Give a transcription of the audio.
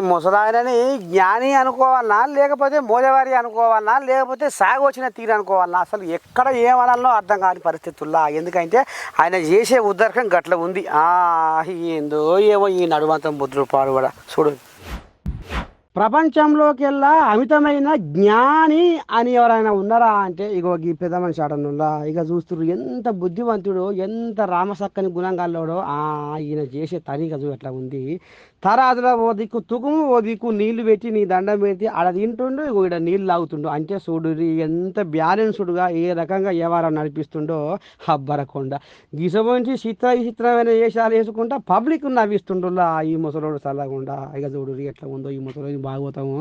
ముసలాయనని జ్ఞాని అనుకోవాలన్నా లేకపోతే మోదవారి అనుకోవాలన్నా లేకపోతే సాగు వచ్చిన తీరు అనుకోవాలన్నా అసలు ఎక్కడ ఏమనాలనో అర్థం కాని పరిస్థితుల్లో ఎందుకంటే ఆయన చేసే ఉద్దరకం గట్ల ఉంది ఏందో ఏమో ఈ నడుమంతం బుద్ధుడు పాడు కూడా చూడు ప్రపంచంలోకెల్లా అమితమైన జ్ఞాని అని ఎవరైనా ఉన్నారా అంటే ఇగో ఈ పెద్ద మనిషి ఆటనుల్లా ఇక చూస్తున్నారు ఎంత బుద్ధివంతుడో ఎంత రామసక్కని గుణంగాల్లోడో ఈయన చేసే తనిఖ ఎట్లా ఉంది తరాదులో ఓ దిక్కు తుకుము ఓ దిక్కు నీళ్లు పెట్టి నీ దండం పెట్టి ఆడ తింటుండు ఇగో ఇక్కడ నీళ్ళు లాగుతుండు అంటే చూడు ఎంత బ్యాలెన్స్డ్గా ఏ రకంగా వ్యవహారం నడిపిస్తుండో అబ్బరకొండ గిసబొంచి చిత్రమైన వేషాలు వేసుకుంటా పబ్లిక్ నవ్విస్తుండులా ఈ ముసలోడు చల్లకుండా ఇక చూడు ఎట్లా ఉందో ఈ ముసలోడు భాగవతము